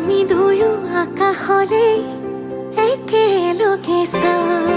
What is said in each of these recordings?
আমি দুয়ো আকাশৰে একেলগে চাওঁ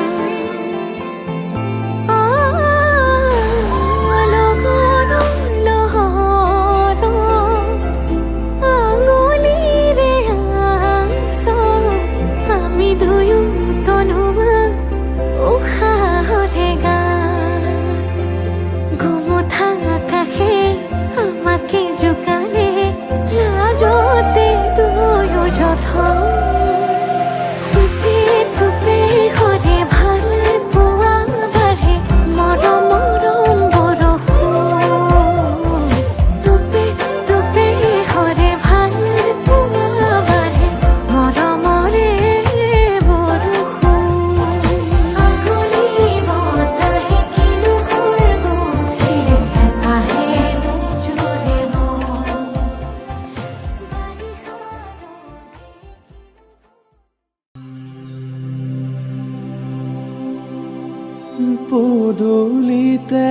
পদূলিতে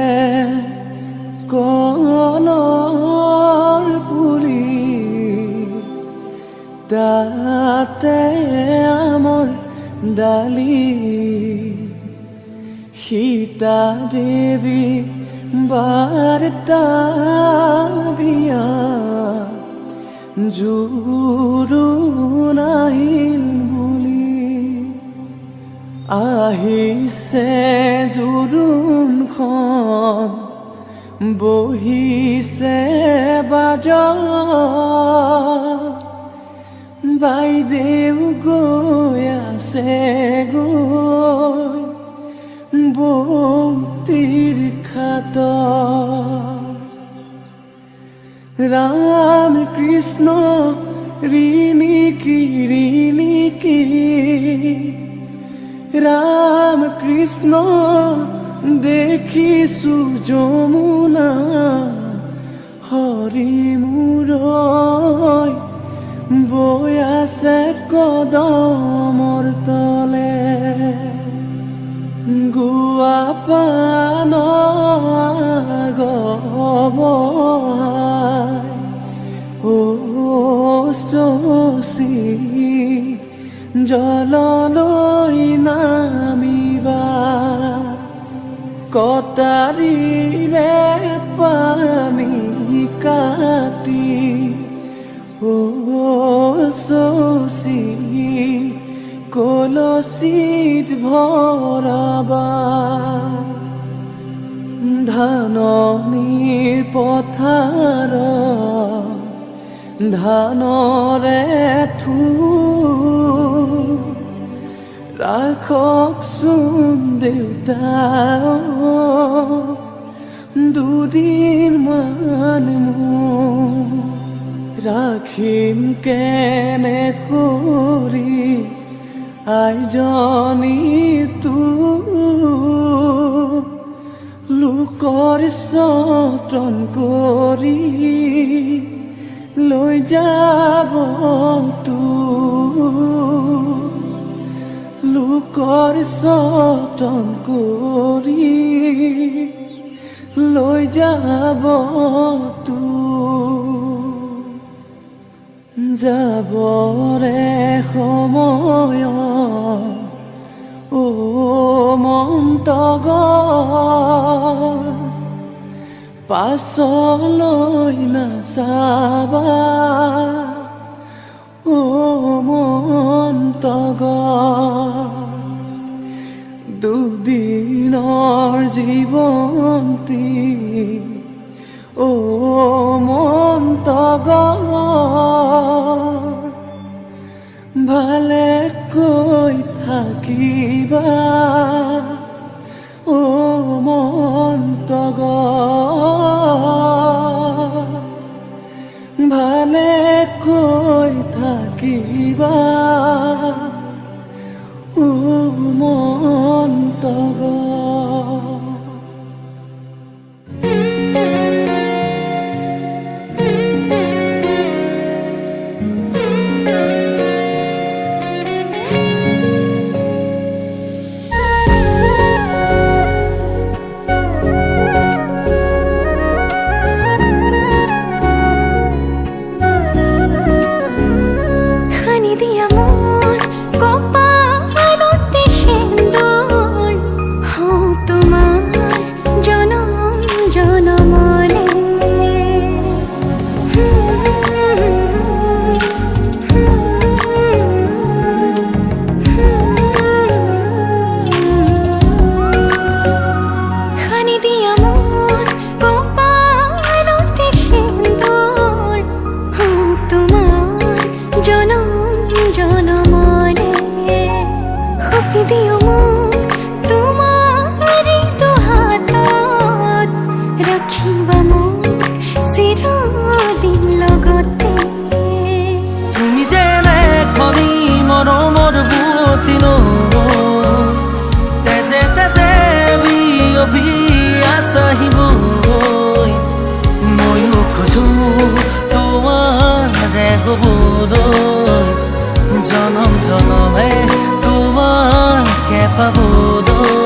কলৰ পুলি তাতে আমৰ ডালি সীতা দেৱী বাৰ্তা দিয়া জোৰোণ আহিল বুলি আহিছে জোৰোণখন বহিছে বাজত বাইদেউ গৈ আছে গৈ বৌতিৰ খাতত ৰাম কৃষ্ণ ৰিণিকি ৰিণিকি ৰাম কৃষ্ণ দেখিছো যমুনা হৰি মূৰৈ বৈ আছে কদমৰ তলে গুৱা পান গবহাই ও শশী জললৈ নামিবা কটাৰীৰে পানী কাটি ও শশী কলচীত ভৰাবা ধাননিৰ পথাৰ ধানৰে ঠোক ৰাখকচোন দেউতা দুদিনমান মোক ৰাখিম কেনে কৰি আইজনী তোক লোকৰ যতন কৰি লৈ যাব তোক লোকৰ যতন কৰি লৈ যাব তোক যাবৰে সময় ও মন্তগৰ পাছলৈ নাচাবা ও মন্তগৰ দুদিনৰ জীৱন্তী ও মন্তগৰ ভালে কৈ থাকিবা ও মন্তগৰ ভালে কৈ থাকিবা ও মন্তগৰ হ'বলৈ জনম জনমে তোমাকে পাবলৈ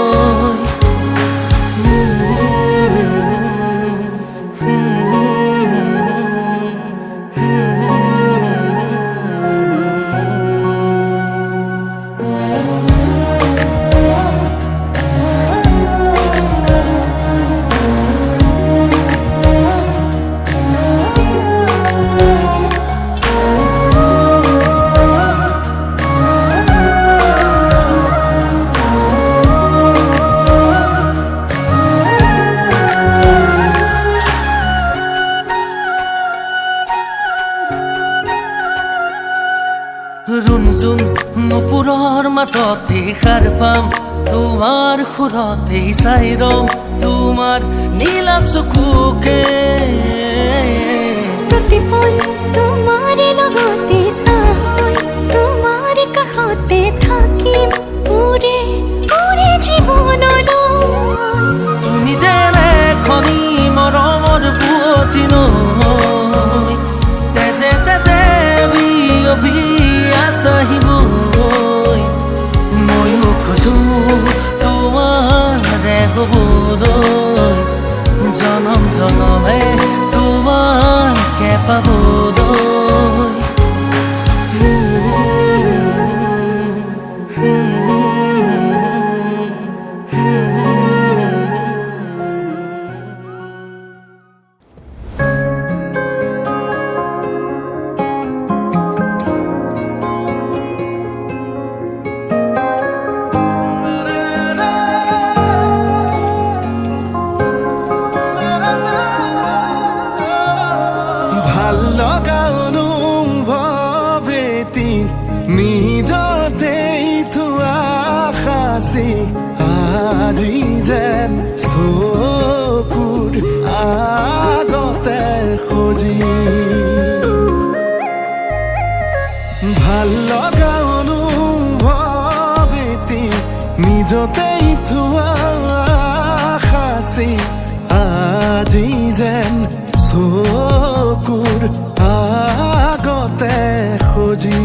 ৰুণজুন নুপুৰৰ মাততে সাৰ পাম তোমাৰ সুৰতে চাই ৰম তোমাৰ নীলাভ চকুকে প্ৰতিপল তোমাৰে লগতে চাই তোমাৰ কাষতে থাকিম পুৰে পুৰে জীৱনলৈ তুমি যেনে খনি মৰমৰ পুৱতি নৈ তেজে তেজে বিয়পি আহিবই ময়ো খোজো তোমাৰে হ'বলৈ জনম জনমে তোমাকে পাবলৈ আজি যেন চকুৰ আগতে খোজি ভাল লগা অনুভৱ এটি নিজতেই থোৱা সাঁচি আজি যেন চকুৰ আগতে খোজি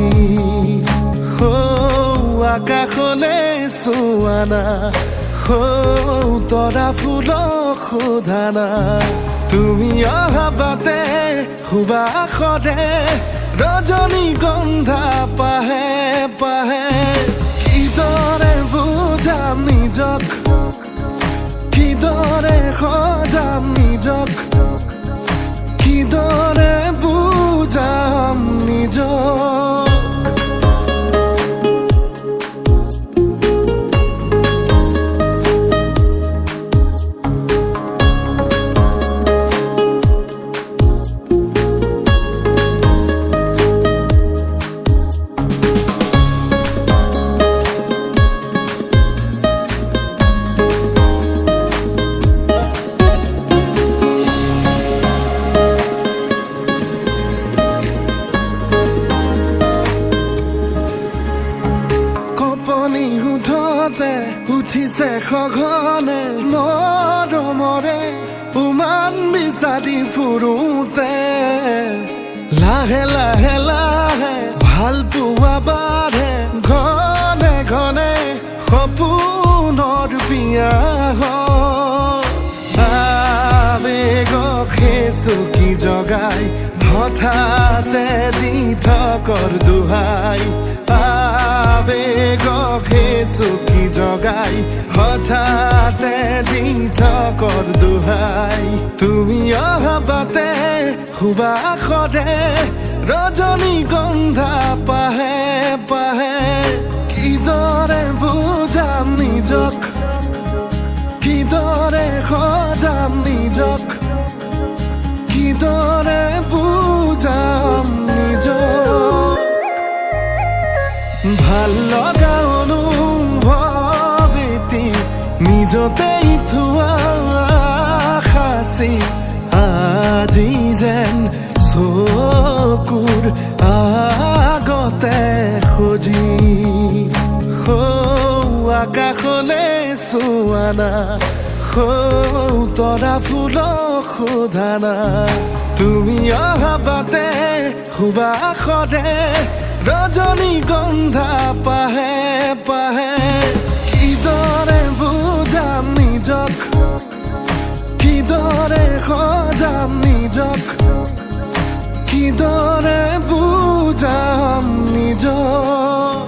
আকাশলে চোৱানা তৰা ফুলক সোধানা তুমি অহা বাটে সুবাসৰে ৰজনীগন্ধা পাহে পাহে কিদৰে বুজাম নিজক কিদৰে সজাম নিজক কিদৰে বুজাম নিজক উঠিছে সঘনে মৰমৰে উমান বিচাৰি ফুৰোতে লাহে লাহে লাহে ভাল পোৱা বাঢ়ে ঘনে ঘনে সপোনৰ বিয়া আবেগক চুকি জগাই হঠাতে দি থকৰ দোহাই আবেগক চুকি জগাই হঠাতে দি থকৰ দোহাই তুমি অহা বাটে সুবাসৰে ৰজনীগন্ধা পাহে পাহে কিদৰে বুজাম নিজক কিদৰে সজাম নিজক কিদৰে বুজাম নিজক ভাল লগা অনুভৱ এটি নিজতেই থোৱা সাঁচি আজি যেন চকুৰ আগতে খোজি আকাশলে চোৱানা তৰা ফুলক সোধানা তুমি অহা বাটে সুবাসৰে ৰজনীগন্ধা পাহে পাহে কিদৰে বুজাম নিজক কিদৰে সজাম নিজক কিদৰে বুজাম নিজক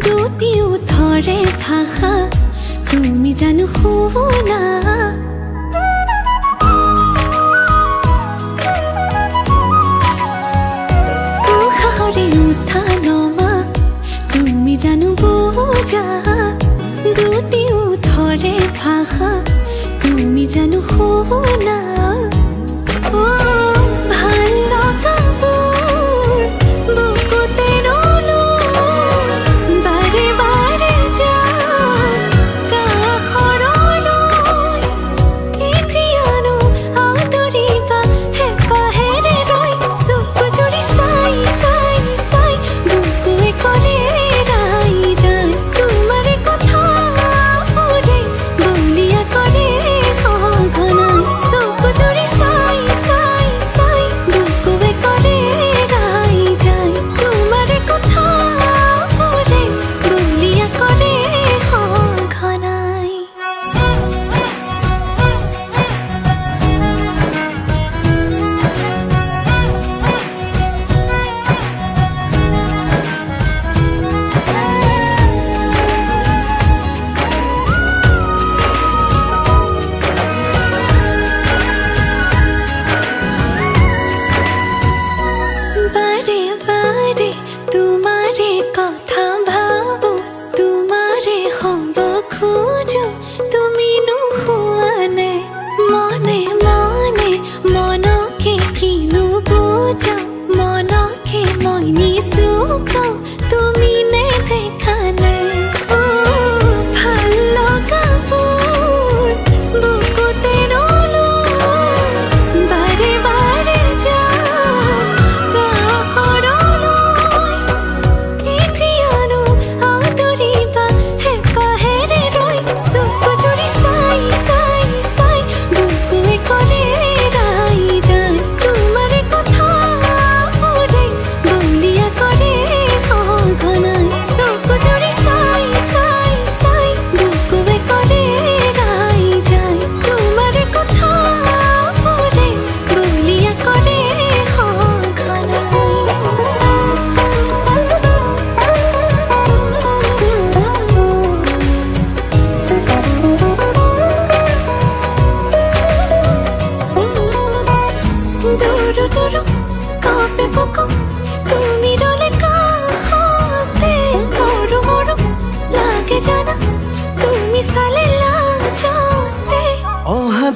দুটিওঠৰে ভাষা তুমি জানো শুনা উশাহৰে উঠা নমা তুমি জানো বুজা দুটিওঠৰে ভাষা তুমি জানো শুনা ভাল লগাবোৰ বুকুতে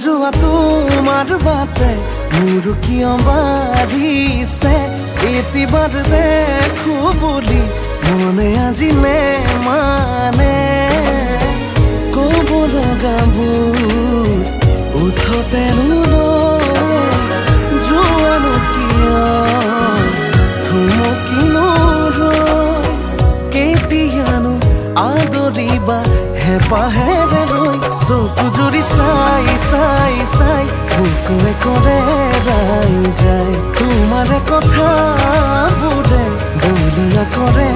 যোৱা তোমাৰ বাটে মোৰ কিয় বাঢ়িছে এতিবাৰ দেখো বুলি মনে আজি নে মানে ক'ব লগাবোৰ উঠতে যোৱানো কিয় থুমকিনো কেতিয়ানো আদৰিবা হেঁপাহেৰে লৈ চকু জুৰি চাই চাই চাই বুকুৱে কৰে ৰাই যায় তোমাৰে কথাবোৰে বলিয়া কৰে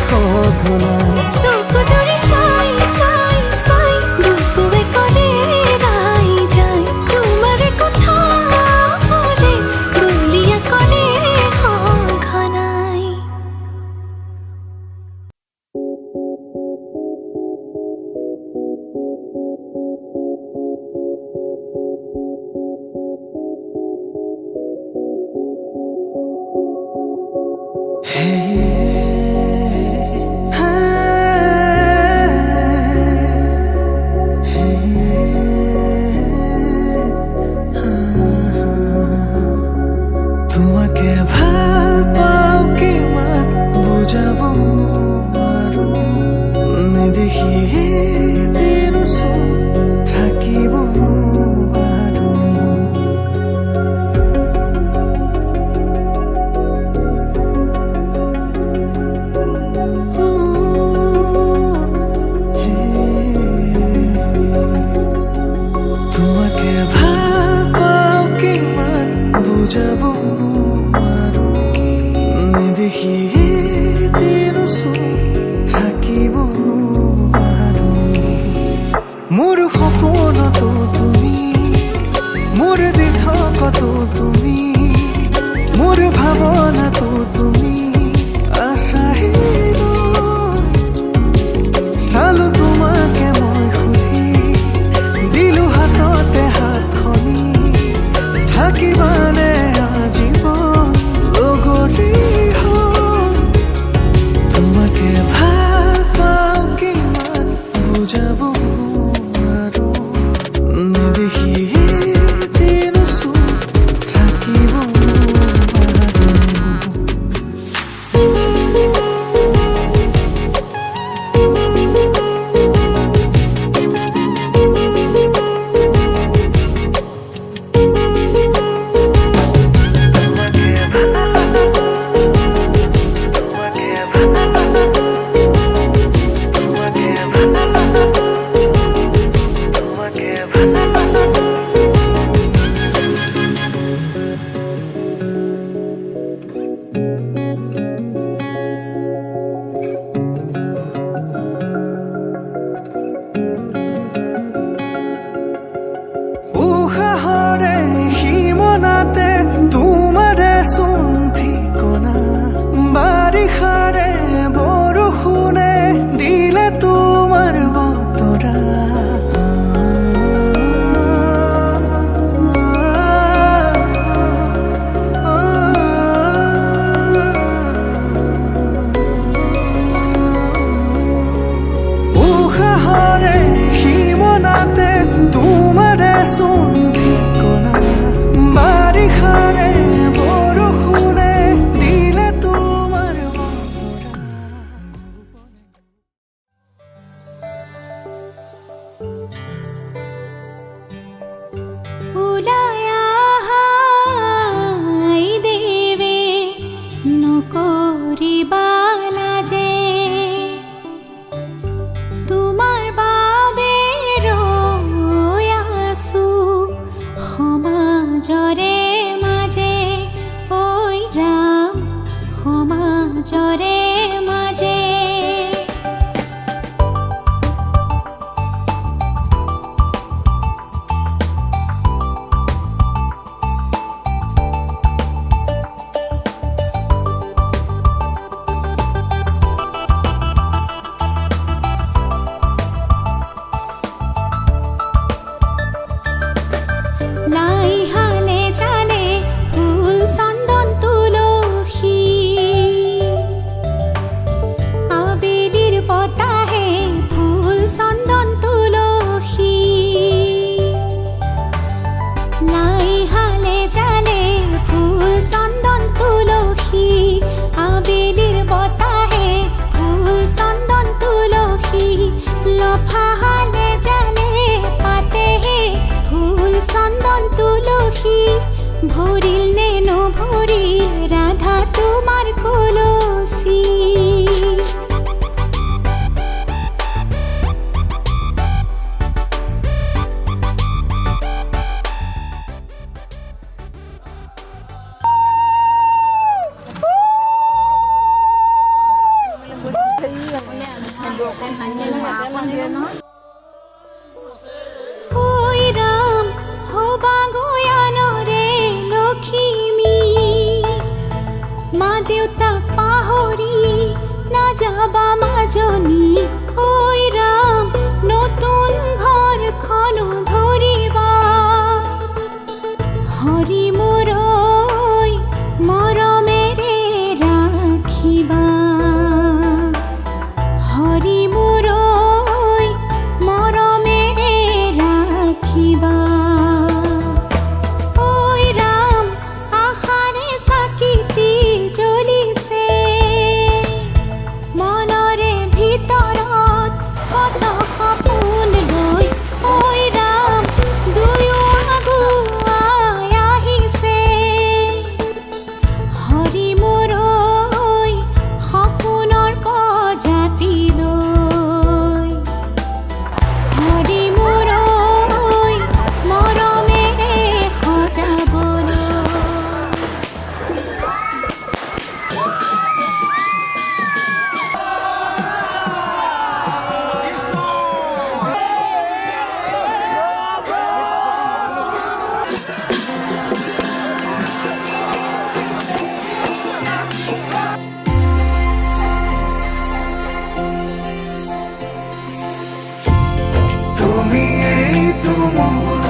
সঘনাই চকু জুৰি চাই চাই চাই বুকুৱে কৰে ৰাই যায় তোমাৰে কথাবোৰে বলিয়া কৰে সঘনাই নেদেখি দিনচোন থাকিব নোৱাৰো তোমাকে ভাল পাওঁ কিমান বুজাব নোৱাৰো নেদেখি দিনচোন থাকিব নোৱাৰো মোৰ সপোনতো তুমি মোৰ দিঠকতো তুমি মোৰ ভাৱনাতো তুমি আছাহিৰ চালো তোমাকে মই সুধি দিলো হাততে হাতখনি থাকিবানে আজীৱন লগৰী হৈ তোমাকে ভাল পাওঁ কিমান বুজাব নোৱাৰো নেদেখি দিনচোন থাকিব নোৱাৰো উশাহৰে সীমনাতে তোমাৰে চোন ঠিকনা বাৰিষাৰে বৰষুণে দিলে তোমাৰ বতৰা উশাহৰে সীমনাতে তোমাৰে চোন ঠিকনা বাৰিষাৰে বৰষুণে দিলে তোমাৰ বতৰা ওলাই আহাই দেৱে নকৰিবা লাজে তোমাৰ বাবে ৰৈ আছো সমাজৰে মাজে ঐ ৰাম সমাজৰে মাজে লাই হালে জালে ফুল চন্দন তুলসী আবেলিৰ বতাহে ফুল চন্দন তুলসী লাই হালে জালে ফুল চন্দন তুলসী আবেলিৰ বতাহে ফুল চন্দন তুলসী লফা হালে জালে পাতেহে ফুল চন্দন তুলসী ভরিল নে নভরিল রাধা তোমার কলসী ওই রাম হবা গয়ানরে লক্ষ্মী মা দেউতাক পাহৰি না যাবা মাজনী ওই ৰাম নতুন ঘৰখনো ধৰিবা হৰি মোৰৈ মৰমেৰে ৰাখিবা হৰি মোৰৈ মৰমেৰে ৰাখিবা ওই ৰাম আশাৰে চাকিটি জ্বলিছে মনৰে ভিতৰত তুমি এইটো মোৰ